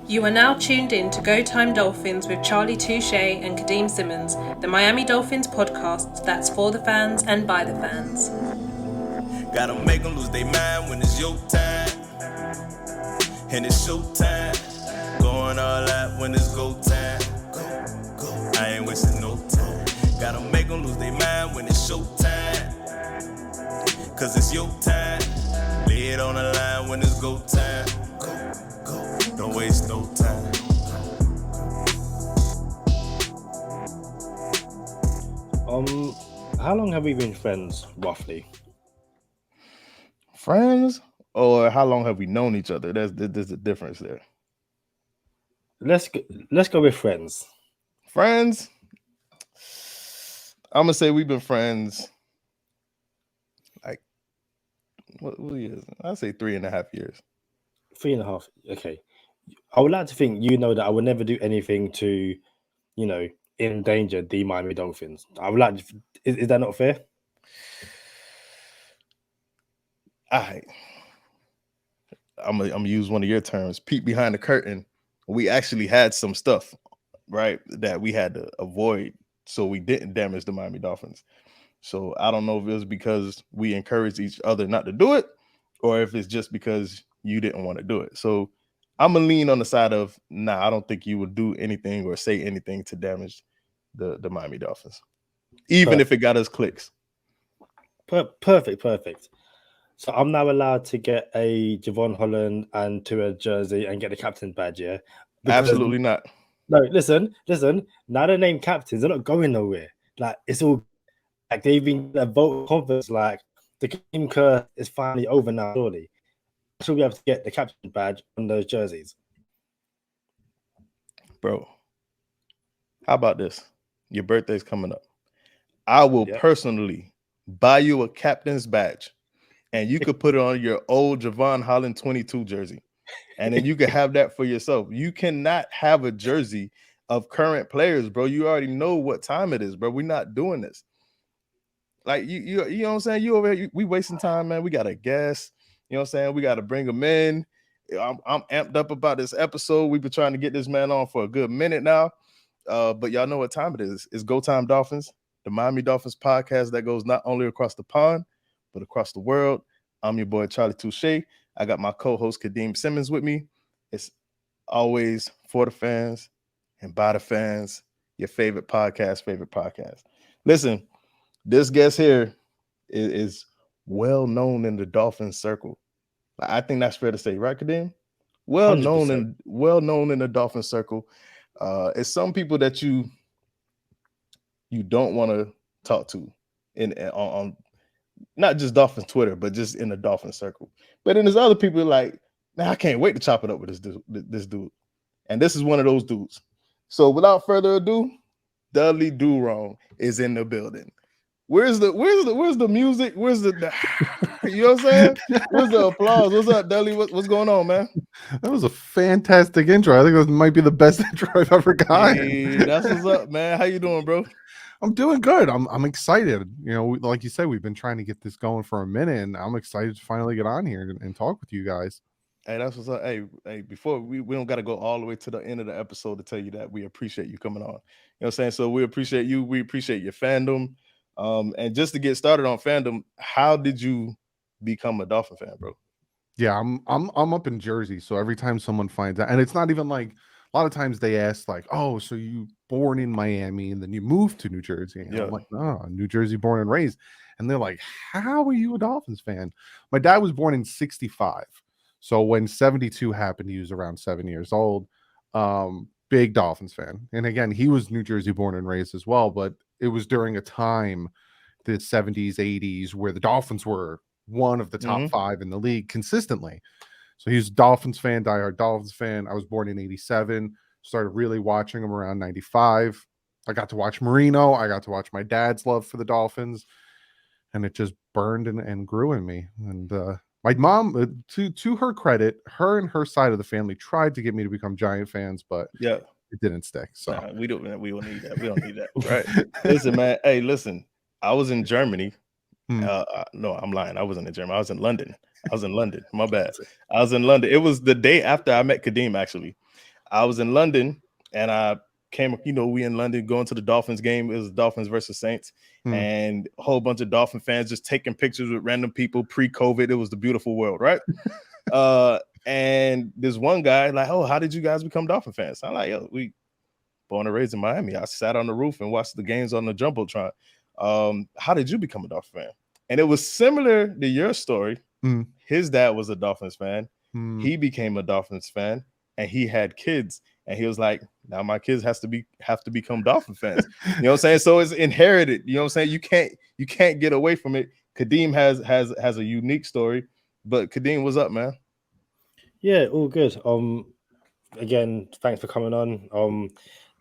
You are now tuned in to Go Time Dolphins with Charlie Touche and Kadeem Simmons, the Miami Dolphins podcast that's for the fans and by the fans. Gotta make them lose their mind when it's your time. And it's show time. Going all out when it's go time. Go. I ain't wasting no time. Gotta make them lose their mind when it's show time. Cause it's your time. Lay it on the line when it's go time. Go. Don't waste no time. How long have we been friends, roughly? Friends, or how long have we known each other? There's a difference there. Let's go with friends. Friends, I'm gonna say we've been friends like what years? I'd say 3.5 years. 3.5. Okay. I would like to think you know that I would never do anything to, endanger the Miami Dolphins. I would like. Is that not fair? I'm gonna use one of your terms. Peek behind the curtain. We actually had some stuff, right, that we had to avoid so we didn't damage the Miami Dolphins. So I don't know if it was because we encouraged each other not to do it, or if it's just because you didn't want to do it. So I'm gonna lean on the side of I don't think you would do anything or say anything to damage the Miami Dolphins, even if it got us clicks. Perfect. So I'm now allowed to get a Javon Holland and Tua jersey and get the captain's badge, yeah? Absolutely not. No, listen. Now they're named captains. They're not going nowhere. Like, it's all like they've been a vote of confidence. Like, the game curse is finally over now, surely. Should we have to get the captain's badge on those jerseys? Bro, how about this? Your birthday's coming up. I will personally buy you a captain's badge, and you could put it on your old Javon Holland 22 jersey, and then you can have that for yourself. You cannot have a jersey of current players, bro. You already know what time it is, bro. We're not doing this. Like, you know what I'm saying? You over here, we wasting time, man. We got a guest. You know what I'm saying? We got to bring them in. I'm amped up about this episode. We've been trying to get this man on for a good minute now. But y'all know what time it is. It's Go Time Dolphins, the Miami Dolphins podcast that goes not only across the pond, but across the world. I'm your boy, Charlie Touche. I got my co-host, Kadeem Simmons, with me. It's always for the fans and by the fans, your favorite podcast. Listen, this guest here is well known in the Dolphins circle. I think that's fair to say, right, Kadeem? Well known in the Dolphins circle. It's some people that you don't want to talk to on not just Dolphins Twitter, but just in the Dolphins circle. But then there's other people like, man, I can't wait to chop it up with this dude. And this is one of those dudes. So without further ado, DouglieDoWrong is in the building. Where's the music? Where's the you know what I'm saying? Where's the applause? What's up, Dudley? What's going on, man? That was a fantastic intro. I think that might be the best intro I've ever gotten. Hey, that's what's up, man. How you doing, bro? I'm doing good. I'm excited. Like you said, we've been trying to get this going for a minute, and I'm excited to finally get on here and talk with you guys. Hey, that's what's up. Hey, before we don't got to go all the way to the end of the episode to tell you that we appreciate you coming on. You know what I'm saying? So we appreciate you. We appreciate your fandom. And just to get started on fandom, how did you become a Dolphin fan, bro? Yeah, I'm up in Jersey, so every time someone finds out, and it's not even like a lot of times they ask like, "Oh, so you born in Miami and then you moved to New Jersey?" And I'm like, "No, New Jersey, born and raised." And they're like, "How are you a Dolphins fan?" My dad was born in '65, so when '72 happened, he was around 7 years old. Big Dolphins fan, and again, he was New Jersey born and raised as well, but it was during a time, the 70s, 80s, where the Dolphins were one of the top 5 in the league consistently. So he's a Dolphins fan, diehard Dolphins fan. I was born in 87, started really watching him around 95. I got to watch Marino. I got to watch my dad's love for the Dolphins, and it just burned and grew in me. And my mom, to her credit, her and her side of the family tried to get me to become Giant fans, but it didn't stick. So we don't need that. We don't need that. Right. Listen, man. Hey, listen. I was in Germany. No, I'm lying. I wasn't in Germany. I was in London. My bad. I was in London. It was the day after I met Kadeem, actually. I was in London and I came, we in London going to the Dolphins game. It was Dolphins versus Saints, and a whole bunch of Dolphin fans just taking pictures with random people pre-COVID. It was the beautiful world, right? And this one guy like, oh, how did you guys become Dolphin fans? I'm like, yo, we born and raised in Miami. I sat on the roof and watched the games on the Jumbotron. How did you become a Dolphin fan? And it was similar to your story. His dad was a Dolphins fan. He became a Dolphins fan, and he had kids. And he was like, now my kids have to become Dolphin fans. You know what I'm saying? So it's inherited. You know what I'm saying? You can't get away from it. Kadeem has a unique story. But Kadeem, what's up, man? Yeah, all good. Again, thanks for coming on.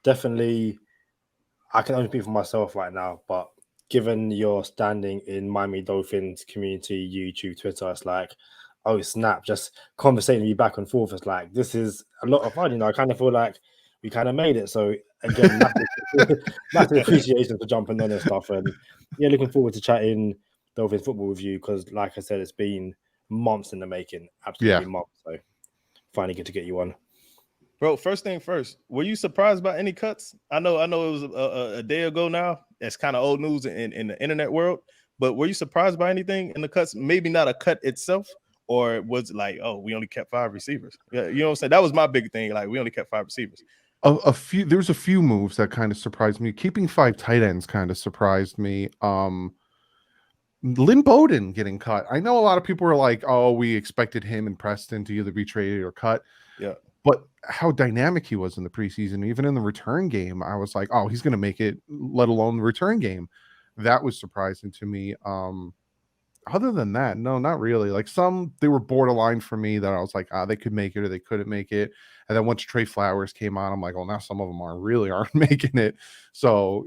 Definitely, I can only speak for myself right now, but given your standing in Miami Dolphins community, YouTube, Twitter, it's like, oh snap, just conversating with you back and forth. It's like, this is a lot of fun. I kind of feel like we kind of made it. So again, massive appreciation for jumping on and stuff. And yeah, looking forward to chatting Dolphins football with you because, like I said, it's been months in the making, absolutely months. So finally get to get you on. Bro, first thing first, were you surprised by any cuts? I know it was a day ago now. It's kind of old news in the internet world, but were you surprised by anything in the cuts? Maybe not a cut itself, or was it like, oh, we only kept 5 receivers? Yeah, you know what I'm saying? That was my big thing. Like, we only kept 5 receivers. There was a few moves that kind of surprised me. Keeping 5 tight ends kind of surprised me. Lynn Bowden getting cut. I know a lot of people were like, oh, we expected him and Preston to either be traded or cut. Yeah. But how dynamic he was in the preseason, even in the return game, I was like, oh, he's going to make it, let alone the return game. That was surprising to me. Other than that, no, not really. Like they were borderline for me that I was like, they could make it or they couldn't make it. And then once Trey Flowers came on, I'm like, well, now some of them aren't making it. So,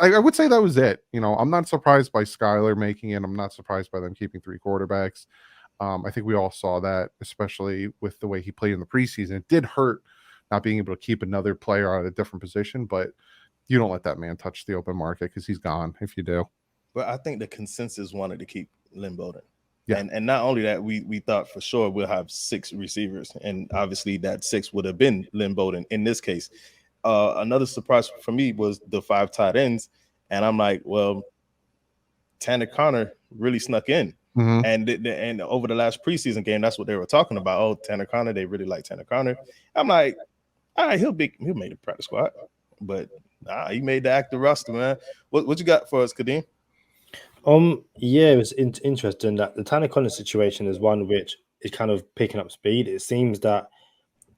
I would say that was it. I'm not surprised by Skyler making it. I'm not surprised by them keeping 3 quarterbacks. I think we all saw that, especially with the way he played in the preseason. It did hurt not being able to keep another player at a different position, but you don't let that man touch the open market because he's gone if you do. But I think the consensus wanted to keep Lynn Bowden. Yeah. And not only that, we thought for sure we'll have 6 receivers. And obviously that 6 would have been Lynn Bowden in this case. Another surprise for me was the 5 tight ends. And I'm like, well, Tanner Conner really snuck in. And over the last preseason game, that's what they were talking about. Oh, Tanner Conner, they really like Tanner Conner. I'm like, all right, he'll make the practice squad, but he made the active roster, man. What you got for us, Kadeem? Yeah, it was interesting that the Tanner Conner situation is one which is kind of picking up speed. It seems that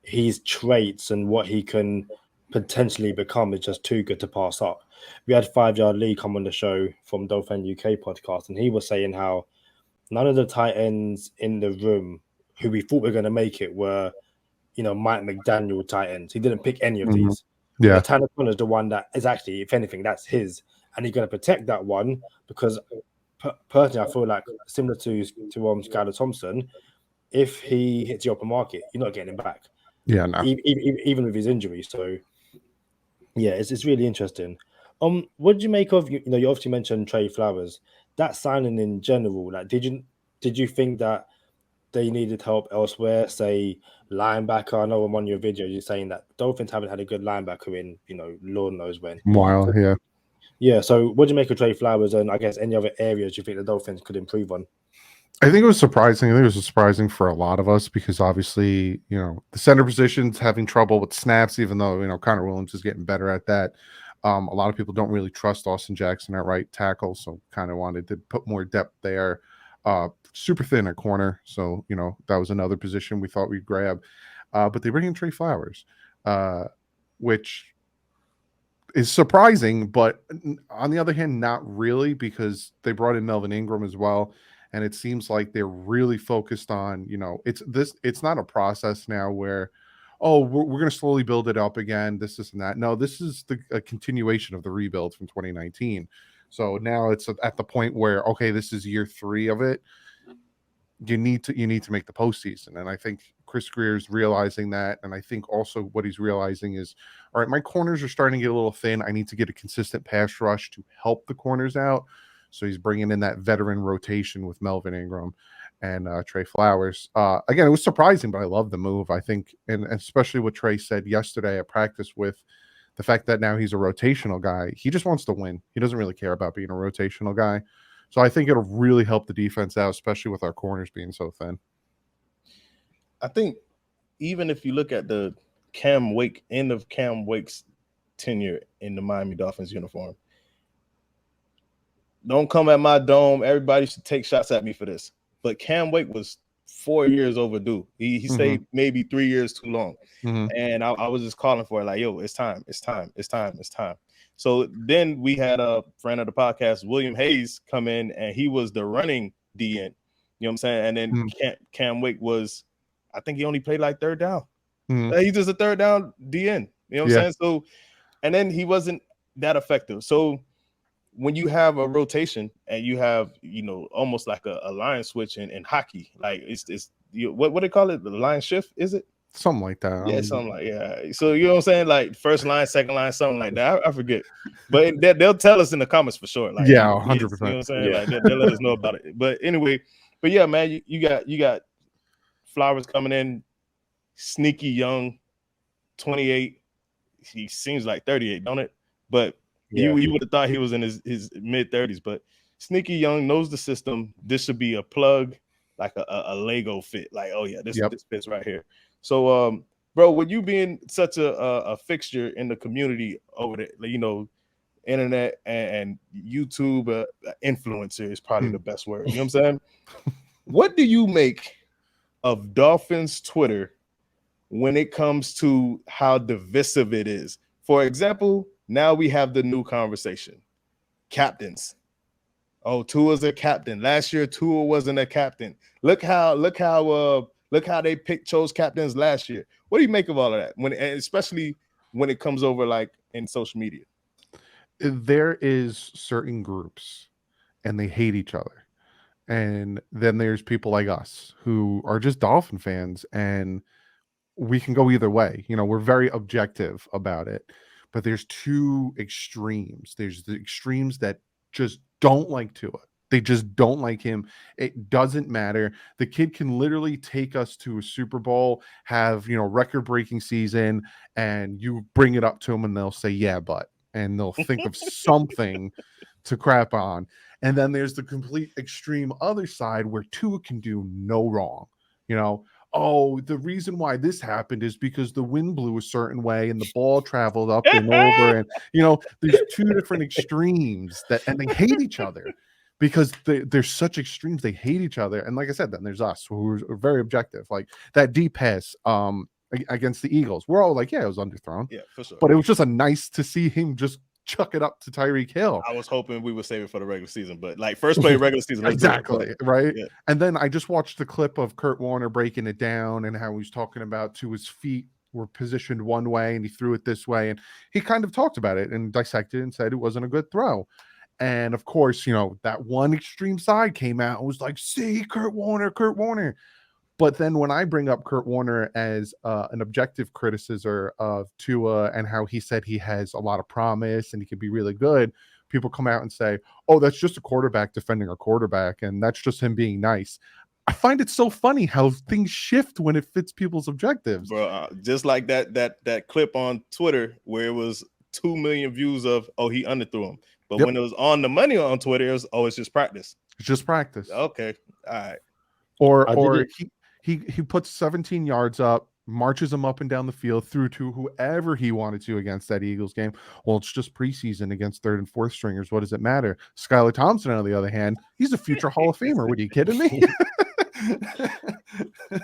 his traits and what he can potentially become is just too good to pass up. We had 5 Yard Lee come on the show from Dolphin UK podcast, and he was saying how none of the tight ends in the room who we thought were going to make it were, Mike McDaniel tight ends. He didn't pick any of these. Yeah. But Tanner Conner is the one that is actually, if anything, that's his. And he's going to protect that one because personally, I feel like similar to Skylar Thompson, if he hits the open market, you're not getting him back. Yeah, no. Even with his injury. So, yeah, it's really interesting. What did you make of, you obviously mentioned Trey Flowers, that signing in general? Like, did you think that they needed help elsewhere, say linebacker? I know on one of your videos you're saying that Dolphins haven't had a good linebacker in, Lord knows when. While, yeah. Yeah, so what do you make of Trey Flowers, and I guess any other areas you think the Dolphins could improve on? I think it was surprising. I think it was surprising for a lot of us because obviously, the center position's having trouble with snaps, even though, Connor Williams is getting better at that. A lot of people don't really trust Austin Jackson at right tackle, so kind of wanted to put more depth there. Super thin at corner, so, that was another position we thought we'd grab. But they bring in Trey Flowers, which is surprising, but on the other hand, not really, because they brought in Melvin Ingram as well. And it seems like they're really focused on, it's not a process now where, oh, we're going to slowly build it up again, this and that. No, this is a continuation of the rebuild from 2019. So now it's at the point where, okay, this is year 3 of it. You need to make the postseason. And I think Chris Greer is realizing that. And I think also what he's realizing is, all right, my corners are starting to get a little thin. I need to get a consistent pass rush to help the corners out. So he's bringing in that veteran rotation with Melvin Ingram. and Trey Flowers. Again, it was surprising, but I love the move. I think, and especially what Trey said yesterday at practice with the fact that now he's a rotational guy. He just wants to win. He doesn't really care about being a rotational guy. So I think it'll really help the defense out, especially with our corners being so thin. I think even if you look at the end of Cam Wake's tenure in the Miami Dolphins uniform, don't come at my dome. Everybody should take shots at me for this. But Cam Wake was 4 years overdue. He stayed maybe 3 years too long. And I was just calling for it like, yo, it's time. So then we had a friend of the podcast, William Hayes, come in, and he was the running DN. You know what I'm saying? And then Cam Wake was, I think he only played like third down. He's just a third down DN. You know what I'm saying? So, and then he wasn't that effective. So when you have a rotation and you have, almost like a line switch in hockey, like it's what do they call it? The line shift, is it? Something like that. Yeah, So you know what I'm saying? Like first line, second line, something like that. I forget. But they'll tell us in the comments for sure. Like 100%. You know what I'm saying? Like they'll let us know about it. But anyway, yeah, man, you got Flowers coming in, sneaky young, 28. He seems like 38, don't it? But you would have thought he was in his mid-30s, but sneaky young, knows the system. This should be a plug, like a Lego fit. Like, oh yeah, this fits right here. So, bro, with you being such a fixture in the community over there, internet and YouTube influencer is probably the best word. You know what I'm saying? What do you make of Dolphins Twitter when it comes to how divisive it is? For example, now we have the new conversation. Captains. Oh, Tua's a captain. Last year, Tua wasn't a captain. Look how they chose captains last year. What do you make of all of that? Especially when it comes over like in social media? There is certain groups and they hate each other. And then there's people like us who are just Dolphin fans, and we can go either way. We're very objective about it. But there's two extremes. There's the extremes that just don't like Tua. They just don't like him. It doesn't matter. The kid can literally take us to a Super Bowl, have, record-breaking season, and you bring it up to them and they'll say, yeah, but, and they'll think of something to crap on. And then there's the complete extreme other side where Tua can do no wrong. Oh, the reason why this happened is because the wind blew a certain way and the ball traveled up and over. And, there's two different extremes and they hate each other because they're such extremes. They hate each other. And like I said, then there's us who are very objective. Like that deep pass against the Eagles. We're all like, yeah, it was underthrown. Yeah, for sure. But it was just nice to see him just chuck it up to Tyreek Hill. I was hoping we would save it for the regular season, but like first play of regular season. Exactly, right? Yeah. And then I just watched the clip of Kurt Warner breaking it down and how he's talking about to his feet were positioned one way and he threw it this way. And he kind of talked about it and dissected it and said it wasn't a good throw. And of course, that one extreme side came out and was like, see, Kurt Warner. But then when I bring up Kurt Warner as an objective criticism of Tua and how he said he has a lot of promise and he can be really good, people come out and say, oh, that's just a quarterback defending a quarterback, and that's just him being nice. I find it so funny how things shift when it fits people's objectives. Bro, just like that clip on Twitter where it was 2 million views of, oh, he underthrew him. But when it was on the money on Twitter, it was, oh, it's just practice. It's just practice. Okay. All right. Or he puts 17 yards up, marches him up and down the field through to whoever he wanted to against that Eagles game. Well, it's just preseason against third and fourth stringers. What does it matter? Skylar Thompson, on the other hand, he's a future Hall of Famer. What are you kidding me?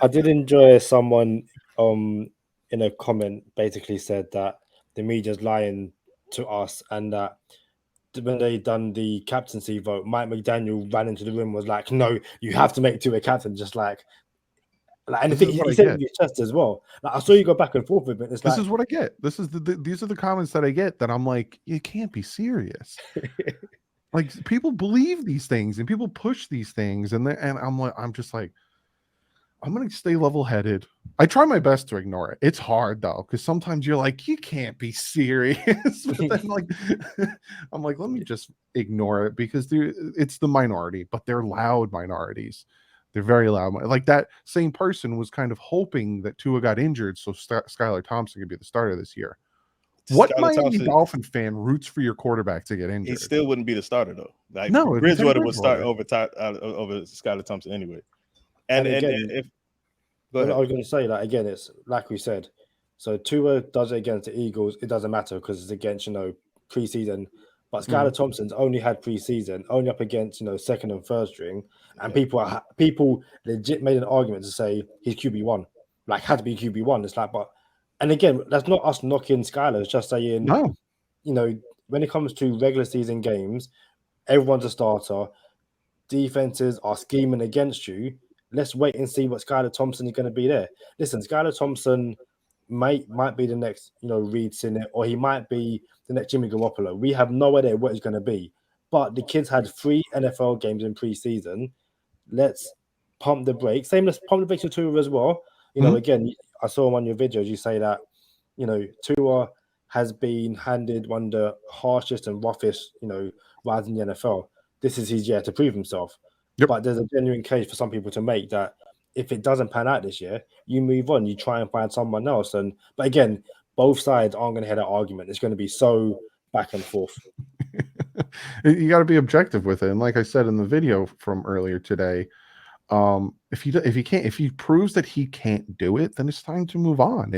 I did enjoy someone in a comment basically said that the media's lying to us and that when they done the captaincy vote, Mike McDaniel ran into the room and was like, no, you have to make Tua a captain, just like and I think he said it in his chest as well. Like, I saw you go back and forth with it. It's this is what I get. This is these are the comments that I get that I'm like, you can't be serious. Like people believe these things and people push these things, and I'm just like, I'm gonna stay level-headed. I try my best to ignore it. It's hard though, because sometimes you're like, you can't be serious. But then I'm like, let me just ignore it because it's the minority, but they're loud minorities. They're very loud. Like that same person was kind of hoping that Tua got injured so Skylar Thompson could be the starter this year. What Skylar Miami Thompson, Dolphin fan roots for your quarterback to get injured? he still wouldn't be the starter though. Like No, it'd be Teddy Bridgewater would start Bridgewater. over Skylar Thompson anyway. And again, if I was going to say that again, it's like we said. So Tua does it against the Eagles. It doesn't matter because it's against preseason. But Skylar Thompson's only had preseason, only up against second and third string, and people legit made an argument to say he's QB1, like had to be QB1. It's like, and again, that's not us knocking Skylar. It's just saying, no, when it comes to regular season games, everyone's a starter. Defenses are scheming against you. Let's wait and see what Skylar Thompson is going to be there. Listen, Skylar Thompson might be the next, Reed Sinnett, or he might be the next Jimmy Garoppolo. We have no idea what he's going to be. But the kids had 3 NFL games in preseason. Let's pump the brakes. Same, let's pump the brakes to Tua as well. Again, I saw on your videos you say that, Tua has been handed one of the harshest and roughest, rides in the NFL. This is his year to prove himself. Yep. But there's a genuine case for some people to make that if it doesn't pan out this year, you move on, you try and find someone else. But again, both sides aren't going to have that argument. It's going to be so back and forth. You got to be objective with it. And like I said in the video from earlier today, if he proves that he can't do it, then it's time to move on.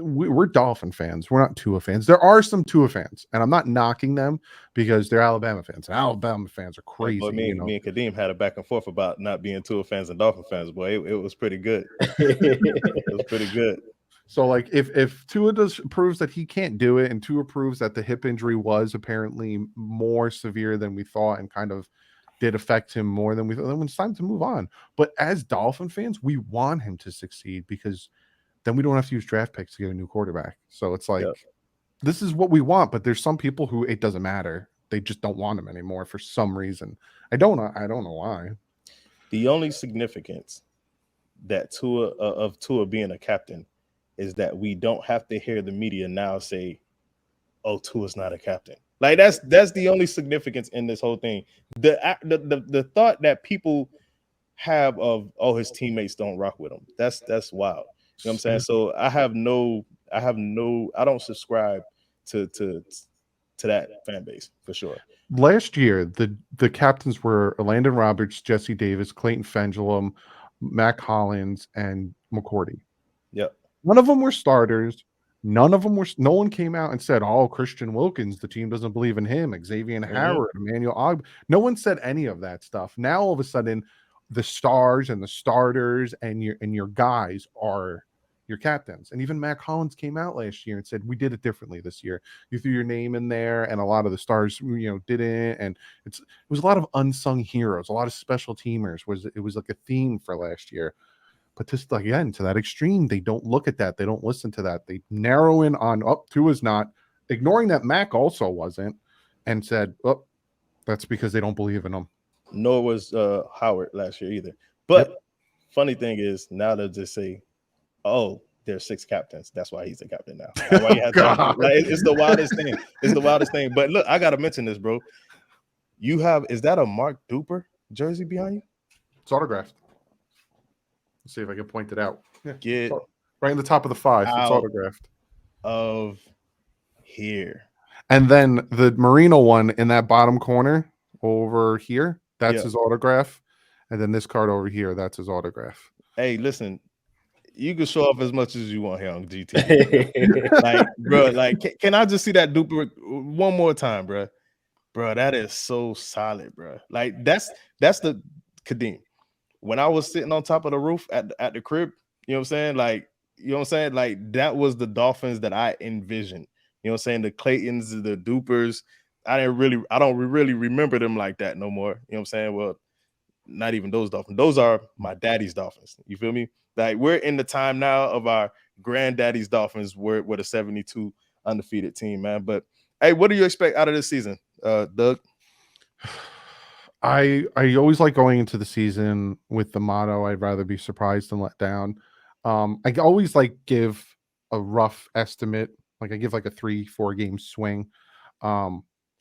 We're Dolphin fans. We're not Tua fans. There are some Tua fans, and I'm not knocking them because they're Alabama fans. And Alabama fans are crazy. But me and Kadeem had a back and forth about not being Tua fans and Dolphin fans. Boy, it was pretty good. It was pretty good. So, like, if Tua proves that he can't do it, and Tua proves that the hip injury was apparently more severe than we thought, and kind of did affect him more than we thought, then it's time to move on. But as Dolphin fans, we want him to succeed because then we don't have to use draft picks to get a new quarterback. So it's like, This is what we want, but there's some people who it doesn't matter. They just don't want him anymore for some reason. I don't know why. The only significance that Tua being a captain is that we don't have to hear the media now say, "Oh, Tua's not a captain." Like that's the only significance in this whole thing. The thought that people have of, "Oh, his teammates don't rock with him." That's wild. You know what I'm saying? So I don't subscribe to that fan base for sure. Last year, the captains were Landon Roberts, Jesse Davis, Clayton Fendulum, Mac Hollins, and McCourty. Yep. None of them were starters. No one came out and said, "Oh, Christian Wilkins, the team doesn't believe in him." Xavier Howard, Emmanuel Ogba. No one said any of that stuff. Now all of a sudden, the stars and the starters and your guys are your captains. And even Mac Hollins came out last year and said, "We did it differently this year. You threw your name in there, and a lot of the stars, didn't." And it was a lot of unsung heroes, a lot of special teamers. It was like a theme for last year. But just again, to that extreme, they don't look at that. They don't listen to that. They narrow in on, Tua's not, ignoring that Mac also wasn't, and said, "Oh, that's because they don't believe in him." Nor was Howard last year either. But funny thing is, now they'll just say, "Oh, there's 6 captains. That's why he's a captain now." Why you have it's the wildest thing. It's the wildest thing. But look, I gotta mention this, bro. Is that a Mark Duper jersey behind you? It's autographed. Let's see if I can point it out. Get right in the top of the 5. It's autographed. Of here. And then the Marino one in that bottom corner over here, that's his autograph. And then this card over here, that's his autograph. Hey, listen, you can show off as much as you want here on GT. Like, bro, like, can I just see that Duper one more time, bro? Bro, that is so solid, bro. Like, that's the Kadeem. When I was sitting on top of the roof at the crib, you know what I'm saying? Like, you know what I'm saying? Like, that was the Dolphins that I envisioned. You know what I'm saying? The Claytons, the Dupers. I don't really remember them like that no more. You know what I'm saying? Well, not even those Dolphins. Those are my daddy's Dolphins. You feel me? Like, we're in the time now of our granddaddy's Dolphins. We're the 72 undefeated team, man. But hey, what do you expect out of this season, Doug? I always like going into the season with the motto, "I'd rather be surprised than let down." I always give a rough estimate. Like, I give like a 3-4 game swing.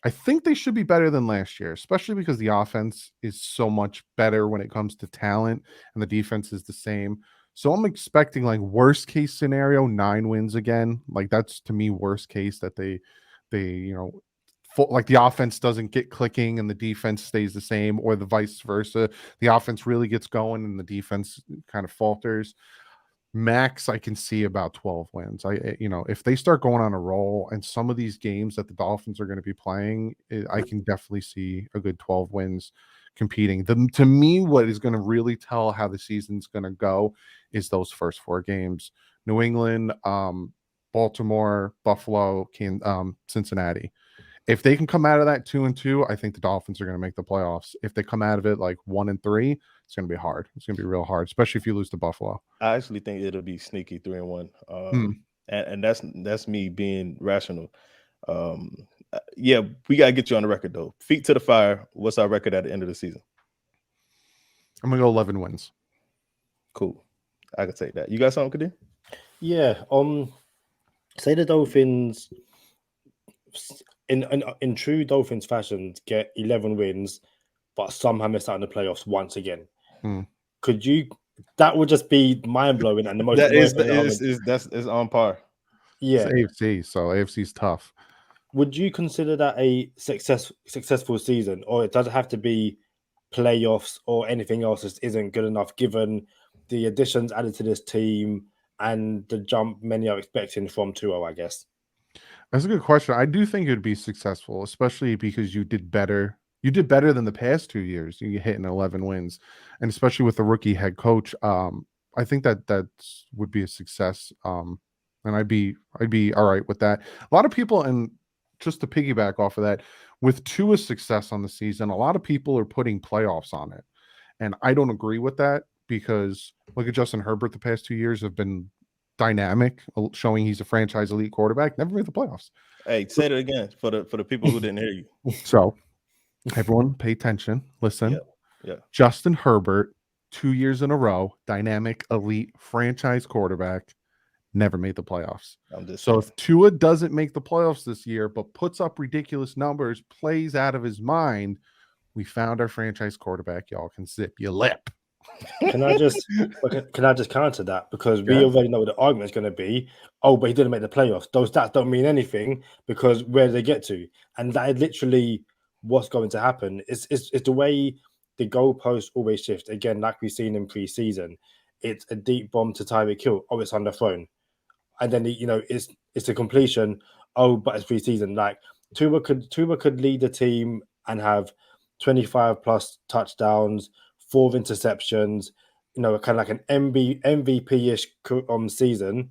I think they should be better than last year, especially because the offense is so much better when it comes to talent and the defense is the same. So I'm expecting like worst case scenario, 9 wins again. Like that's to me worst case that they like the offense doesn't get clicking and the defense stays the same, or the vice versa. The offense really gets going and the defense kind of falters. Max, I can see about 12 wins. If they start going on a roll and some of these games that the Dolphins are going to be playing, I can definitely see a good 12 wins competing. To me, what is going to really tell how the season's going to go is those first 4 games: New England, Baltimore, Buffalo, Cincinnati. If they can come out of that 2-2, I think the Dolphins are going to make the playoffs. If they come out of it like 1-3, it's going to be hard. It's going to be real hard, especially if you lose to Buffalo. I actually think it'll be sneaky 3-1. And that's me being rational. Yeah, we got to get you on the record though. Feet to the fire. What's our record at the end of the season? I'm going to go 11 wins. Cool. I can take that. You got something, Kadir? Yeah. Say the Dolphins in true Dolphins fashion get 11 wins, but somehow miss out in the playoffs once again. Could you? That would just be mind blowing and the most. That's on par. Yeah, it's AFC, so AFC's tough. Would you consider that a successful season, or it doesn't have to be playoffs or anything else just isn't good enough given the additions added to this team and the jump many are expecting from 2-0, I guess? That's a good question. I do think it would be successful, especially because you did better. You did better than the past 2 years. You hit 11 wins, and especially with the rookie head coach, I think that would be a success. And I'd be all right with that. A lot of people, and just to piggyback off of that, with Tua's success on the season, a lot of people are putting playoffs on it, and I don't agree with that because look at Justin Herbert. The past 2 years have been dynamic, showing he's a franchise elite quarterback. Never made the playoffs. Hey, say it again for the people who didn't hear you. So everyone pay attention. Listen. Yeah. Justin Herbert, 2 years in a row, dynamic elite franchise quarterback, never made the playoffs. So if Tua doesn't make the playoffs this year, but puts up ridiculous numbers, plays out of his mind, we found our franchise quarterback. Y'all can zip your lip. Can I just counter that? Because we already know what the argument is going to be. Oh, but he didn't make the playoffs. Those stats don't mean anything because where did they get to? And that is literally what's going to happen. It's the way the goalposts always shift. Again, like we've seen in pre-season, it's a deep bomb to Tyreek Hill. Oh, it's underthrown. And then it's a completion. Oh, but it's pre-season. Like Tua could lead the team and have 25 plus touchdowns, 4 interceptions, kind of like an MVP-ish season,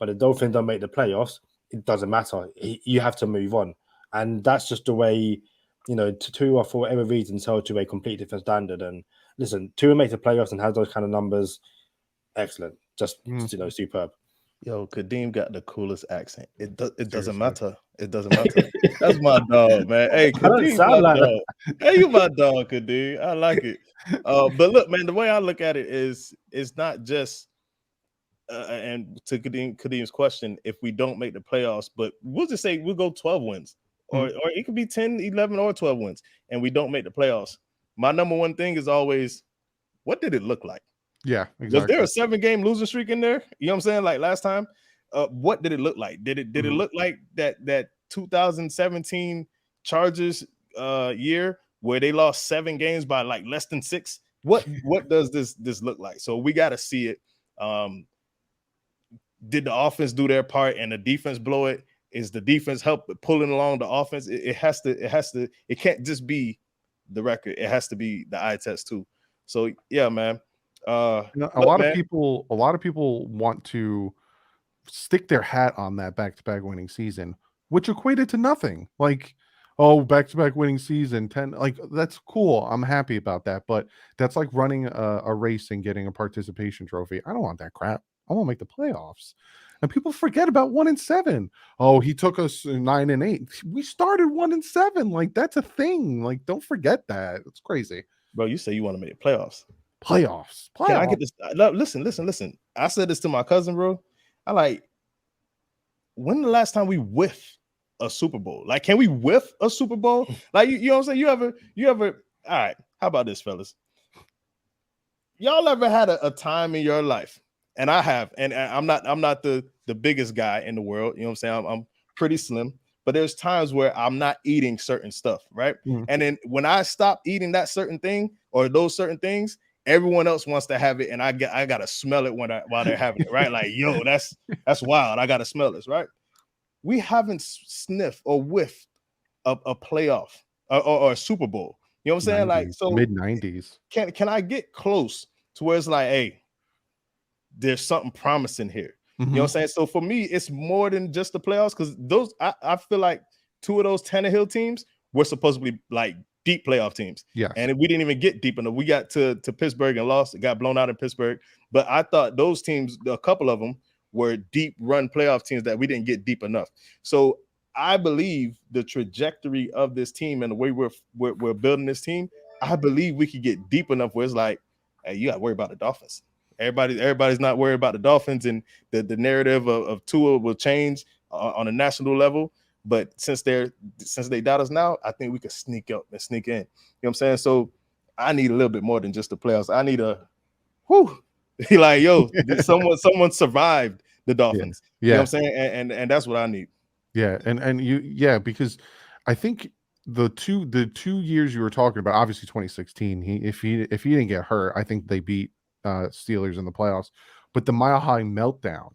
but the Dolphins don't make the playoffs. It doesn't matter. You have to move on. And that's just the way, Tua, for whatever reason, held to a complete different standard. And listen, Tua makes the playoffs and has those kind of numbers. Excellent. Just, superb. Yo, Kadeem got the coolest accent. It doesn't matter. It doesn't matter. That's my dog, man. Hey, Kadeem, my dog. Hey, you my dog, Kadeem. I like it. But look, man, the way I look at it is, it's not just and to Kadeem's question, if we don't make the playoffs, but we'll just say we'll go 12 wins, or it could be 10, 11, or 12 wins, and we don't make the playoffs. My number one thing is always, what did it look like? Yeah, exactly. Was there a 7-game losing streak in there? You know what I'm saying? Like last time, what did it look like? Did it look like that 2017 Chargers year where they lost 7 games by like less than 6? What does this look like? So we got to see it. Did the offense do their part and the defense blow it? Is the defense help pulling along the offense? It has to. It can't just be the record. It has to be the eye test too. So yeah, man. A lot of people want to stick their hat on that back-to-back winning season, which equated to nothing. Like, oh, back-to-back winning season, 10, like that's cool. I'm happy about that, but that's like running a race and getting a participation trophy. I don't want that crap. I want to make the playoffs. And people forget about 1-7. Oh, he took us 9-8. We started 1-7. Like that's a thing. Like, don't forget that. It's crazy, bro. You say you want to make the playoffs. Playoffs. Can I get this? Listen. I said this to my cousin, bro. I like, when the last time we whiffed a Super Bowl? Like, can we whiff a Super Bowl? Like, you know what I'm saying? You ever? All right. How about this, fellas? Y'all ever had a time in your life? And I have, and I'm not the biggest guy in the world. You know what I'm saying? I'm pretty slim, but there's times where I'm not eating certain stuff, right? Mm. And then when I stop eating that certain thing or those certain things, everyone else wants to have it, and I gotta smell it while they're having it, right? Like, yo, that's wild. I gotta smell this, right? We haven't sniffed or whiffed a playoff or a Super Bowl. You know what I'm saying? 90s, like, so mid-90s. Can I get close to where it's like, hey, there's something promising here? You know what I'm saying? So for me, it's more than just the playoffs, because those I feel like two of those Tannehill teams were supposed to be like deep playoff teams. Yes. And we didn't even get deep enough. We got to Pittsburgh and lost. It got blown out in Pittsburgh. But I thought those teams, a couple of them, were deep run playoff teams that we didn't get deep enough. So I believe the trajectory of this team and the way we're building this team, I believe we could get deep enough where it's like, hey, you got to worry about the Dolphins. Everybody's not worried about the Dolphins, and the narrative of Tua will change on a national level. But since they doubt us now, I think we could sneak up and sneak in. You know what I'm saying? So I need a little bit more than just the playoffs. I need like, yo, someone survived the Dolphins. Yeah. You know what I'm saying? And that's what I need. Yeah, because I think the two years you were talking about, obviously 2016, if he didn't get hurt, I think they beat Steelers in the playoffs. But the Mile High meltdown,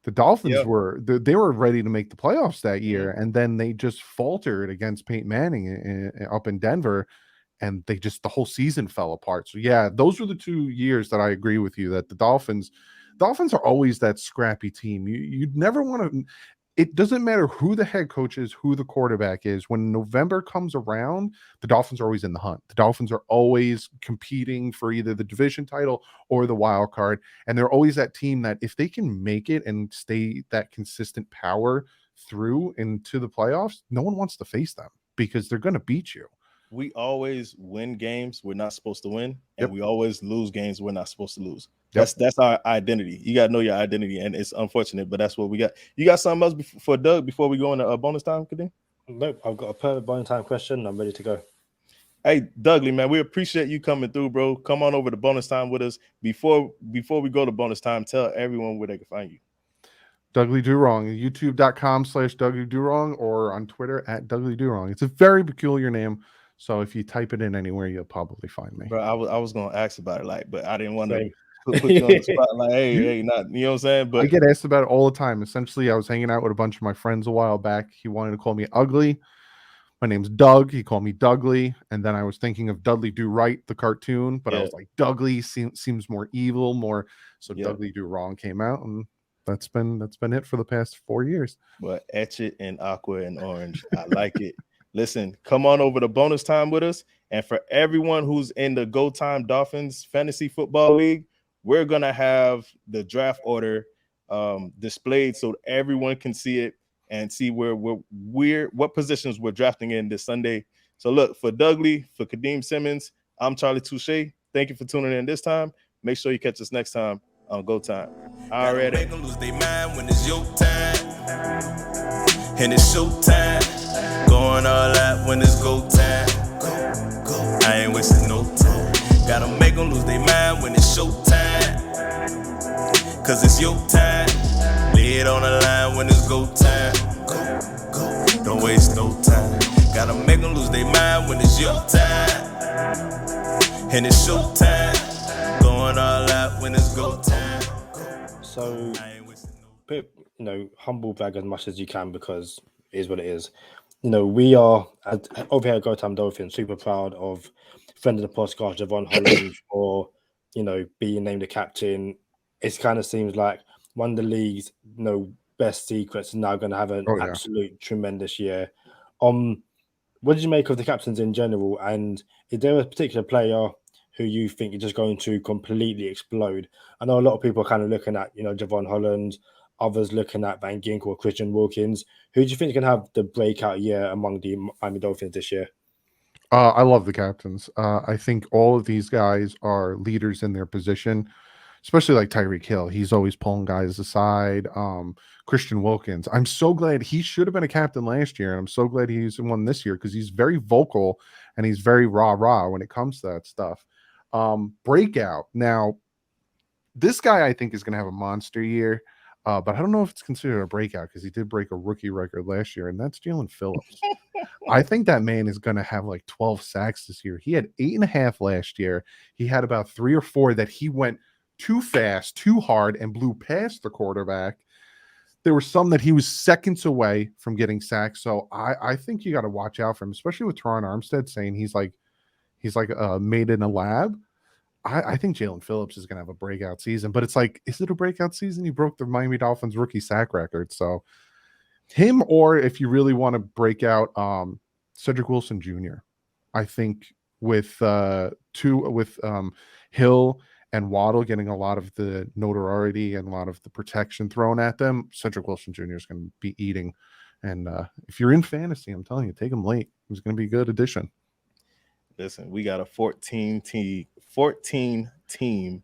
the Dolphins were ready to make the playoffs that year, and then they just faltered against Peyton Manning up in Denver, and the whole season fell apart. So yeah, those were the 2 years that I agree with you that the Dolphins are always that scrappy team. You'd never want to. It doesn't matter who the head coach is, who the quarterback is. When November comes around, the Dolphins are always in the hunt. The Dolphins are always competing for either the division title or the wild card. And they're always that team that if they can make it and stay that consistent power through into the playoffs, no one wants to face them because they're going to beat you. We always win games we're not supposed to win, and we always lose games we're not supposed to lose. That's our identity. You got to know your identity, and it's unfortunate, but that's what we got. You got something else for Doug before we go into bonus time, Kadeem? Nope, I've got a perfect bonus time question. I'm ready to go. Hey, Douglie, man, we appreciate you coming through, bro. Come on over to bonus time with us. Before we go to bonus time, tell everyone where they can find you. DouglieDoWrong, youtube.com/DouglieDoWrong, or on Twitter @DouglieDoWrong. It's a very peculiar name. So if you type it in anywhere, you'll probably find me. Bro, I was gonna ask about it, but I didn't want to put you on the spot. Like, hey, not, you know what I'm saying? But I get asked about it all the time. Essentially, I was hanging out with a bunch of my friends a while back. He wanted to call me ugly. My name's Doug. He called me Douglie, and then I was thinking of Dudley Do Right, the cartoon, but I was like, Douglie seems more evil, more. So Dudley Do Wrong came out, and that's been it for the past 4 years. But etch it in aqua and orange. I like it. Listen, come on over to bonus time with us. And for everyone who's in the Go Time Dolphins Fantasy Football League, we're going to have the draft order displayed so everyone can see it and see what positions we're drafting in this Sunday. So look, for Douglie, for Kadeem Simmons, I'm Charlie Touche. Thank you for tuning in this time. Make sure you catch us next time on Go Time. Already. Make them lose their mind when it's your time. And it's showtime. Going all out when it's go time. I ain't wasting no time. Gotta make them lose their mind when it's showtime. Cause it's your time. Lay it on the line when it's go time. Don't waste no time. Gotta make them lose their mind when it's your time. And it's showtime. Going all out when it's go time. So, humble brag as much as you can, because it is what it is. We are over here at Go Time Dolphins super proud of friend of the podcast, Javon Holland, for being named the captain. It kind of seems like one of the league's best secrets is now going to have an absolute tremendous year. What did you make of the captains in general? And is there a particular player who you think is just going to completely explode? I know a lot of people are kind of looking at Javon Holland, others looking at Van Ginkel or Christian Wilkins. Who do you think can have the breakout year among the Miami Dolphins this year? I love the captains. I think all of these guys are leaders in their position. especially like Tyreek Hill. He's always pulling guys aside. Christian Wilkins. I'm so glad he should have been a captain last year, and I'm so glad he's one this year because he's very vocal and he's very rah when it comes to that stuff. Breakout. Now, this guy I think is going to have a monster year, but I don't know if it's considered a breakout because he did break a rookie record last year, and that's Jalen Phillips. I think that man is going to have like 12 sacks this year. He had 8.5 last year. He had about 3 or 4 that he went too fast, too hard, and blew past the quarterback. There were some that he was seconds away from getting sacked. So I think you got to watch out for him, especially with Teron Armstead saying he's like made in a lab. I think Jalen Phillips is going to have a breakout season, but it's like, is it a breakout season? He broke the Miami Dolphins rookie sack record. So him, or if you really want to break out, Cedric Wilson Jr. I think with Hill and Waddle getting a lot of the notoriety and a lot of the protection thrown at them, Cedric Wilson Jr. is going to be eating. And if you're in fantasy, I'm telling you, take him late. He's going to be a good addition. Listen, we got a 14 team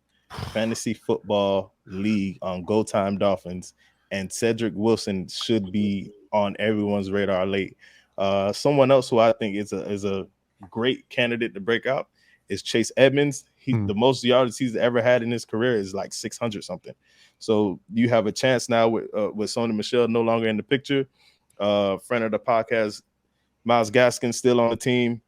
fantasy football league on Go Time Dolphins, and Cedric Wilson should be on everyone's radar late. Someone else who I think is a great candidate to break out is Chase Edmonds. The most yards he's ever had in his career is like 600 something. So you have a chance now with Sony Michel no longer in the picture. Friend of the podcast, Myles Gaskin still on the team.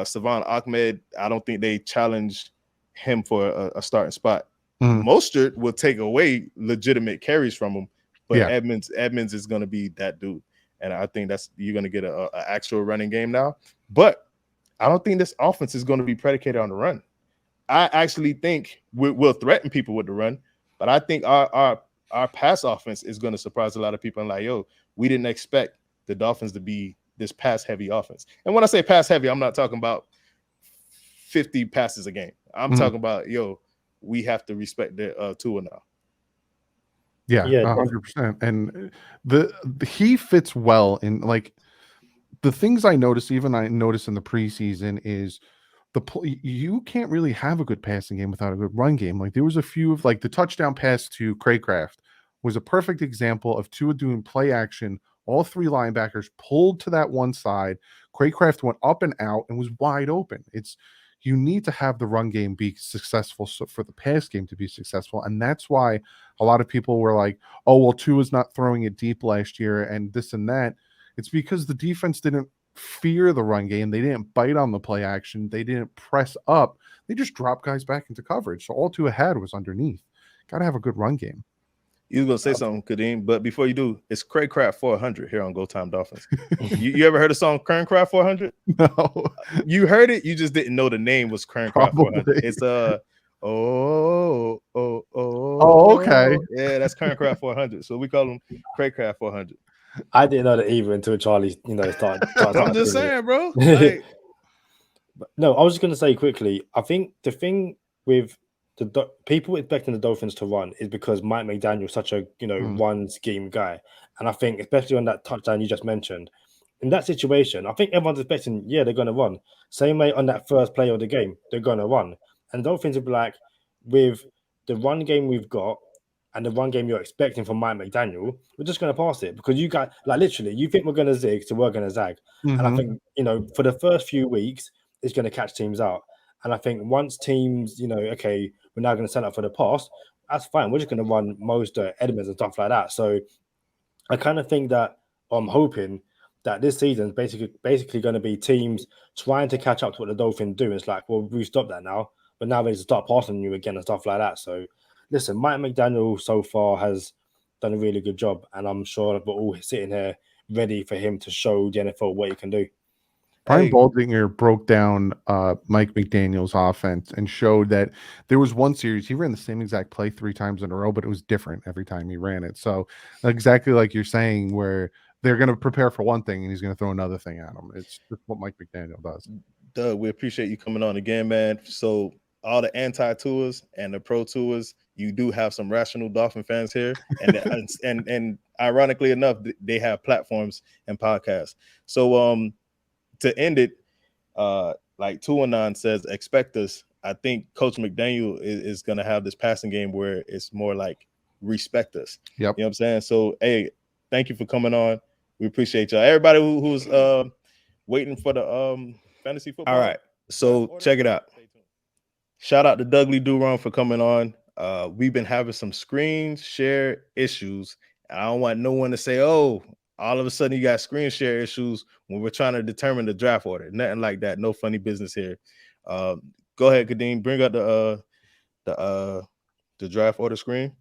Savon Ahmed, I don't think they challenge him for a starting spot. Mostert will take away legitimate carries from him, but Edmonds is going to be that dude. And I think you're going to get an actual running game now. But I don't think this offense is going to be predicated on the run. I actually think we'll threaten people with the run, but I think our pass offense is going to surprise a lot of people. And like, yo, we didn't expect the Dolphins to be this pass-heavy offense. And when I say pass-heavy, I'm not talking about 50 passes a game. I'm talking about, yo, we have to respect the Tua now. Yeah, 100%. And he fits well in, like, the things I noticed in the preseason is you can't really have a good passing game without a good run game. Like, there was a few of, like, the touchdown pass to Craycraft was a perfect example of Tua doing play action. All 3 linebackers pulled to that one side. Craycraft went up and out and was wide open. You need to have the run game be successful for the pass game to be successful. And that's why a lot of people were like, oh, well, Tua's not throwing it deep last year and this and that. It's because the defense didn't fear the run game. They didn't bite on the play action. They didn't press up. They just dropped guys back into coverage. So all Tua had was underneath. Got to have a good run game. You was gonna say something, Kadeem, but before you do, it's Craycraft 400 here on Go Time Dolphins. you ever heard the song Craycraft 400? No. You heard it, you just didn't know the name was Craycraft 400. It's okay. Yeah, that's Craycraft 400. So we call him Craycraft 400. I didn't know that either until Charlie, started. I'm just saying, bro. Like, no, I was just gonna say quickly. I think the thing with the people expecting the Dolphins to run is because Mike McDaniel's such a run scheme guy, and I think especially on that touchdown you just mentioned, in that situation, I think everyone's expecting they're going to run. Same way on that first play of the game, they're going to run, and the Dolphins will be like, with the run game we've got and the run game you're expecting from Mike McDaniel, we're just going to pass it because you got literally you think we're going to zig, so we're going to zag, and I think for the first few weeks it's going to catch teams out. And I think once teams, okay, we're now going to set up for the pass, that's fine. We're just going to run most Edmonds and stuff like that. So I kind of think that I'm hoping that this season is basically going to be teams trying to catch up to what the Dolphins do. It's like, well, we've stopped that now, but now they just start passing you again and stuff like that. So listen, Mike McDaniel so far has done a really good job, and I'm sure we're all sitting here ready for him to show the NFL what he can do. Brian Baldinger broke down Mike McDaniel's offense and showed that there was one series he ran the same exact play 3 times in a row, but it was different every time he ran it. So exactly like you're saying, where they're going to prepare for one thing and he's going to throw another thing at them. It's just what Mike McDaniel does. Doug, we appreciate you coming on again, man. So all the anti-tours and the pro tours, you do have some rational Dolphin fans here, and ironically enough, they have platforms and podcasts. So to end it, like 219 says, expect us. I think Coach McDaniel is going to have this passing game where it's more like respect us. Yep. You know what I'm saying? So, hey, thank you for coming on. We appreciate y'all. Everybody who's waiting for the fantasy football. All right. So check it out. Shout out to DouglieDoWrong for coming on. We've been having some screen share issues. I don't want no one to say, oh, all of a sudden you got screen share issues when we're trying to determine the draft order. Nothing like that. No funny business here. Go ahead, Kadeem. Bring up the draft order screen.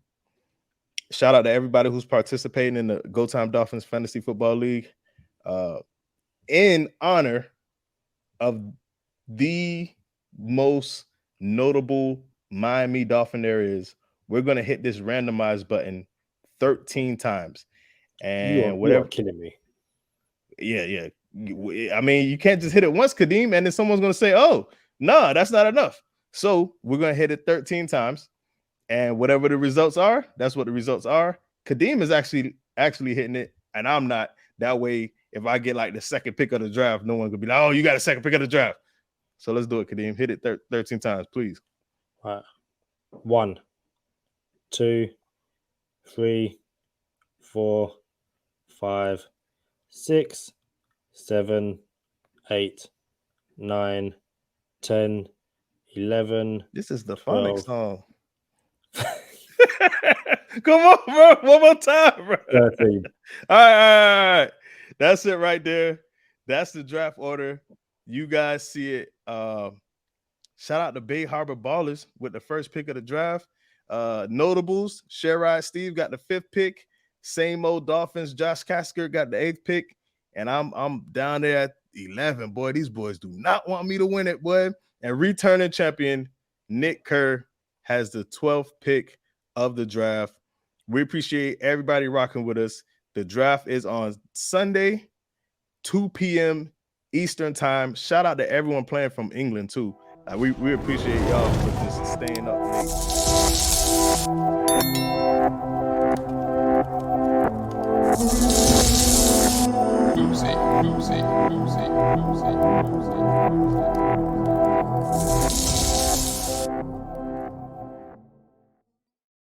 Shout out to everybody who's participating in the Go Time Dolphins Fantasy Football League. In honor of the most notable Miami Dolphin areas, we're going to hit this randomize button 13 times. And you are killing me. Yeah. I mean, you can't just hit it once, Kadeem, and then someone's going to say, oh, no, that's not enough. So we're going to hit it 13 times. And whatever the results are, that's what the results are. Kadeem is actually hitting it, and I'm not. That way, if I get like the second pick of the draft, no one could be like, oh, you got a second pick of the draft. So let's do it, Kadeem. Hit it 13 times, please. All right. 1, 2, 3, 4, 5, 6, 7, 8, 9, 10, 11. This is the 12. phonics song. Come on, bro. One more time, bro. 13. All right. That's it right there. That's the draft order. You guys see it. Shout out to Bay Harbor Ballers with the first pick of the draft. Notables, Sherrod Steve got the 5th pick. Same old Dolphins, Josh Kasker got the 8th pick. And I'm down there at 11. Boy, these boys do not want me to win it, boy. And returning champion, Nick Kerr, has the 12th pick of the draft. We appreciate everybody rocking with us. The draft is on Sunday, 2 p.m. Eastern time. Shout out to everyone playing from England too. We appreciate y'all for just staying up late. Oopsie.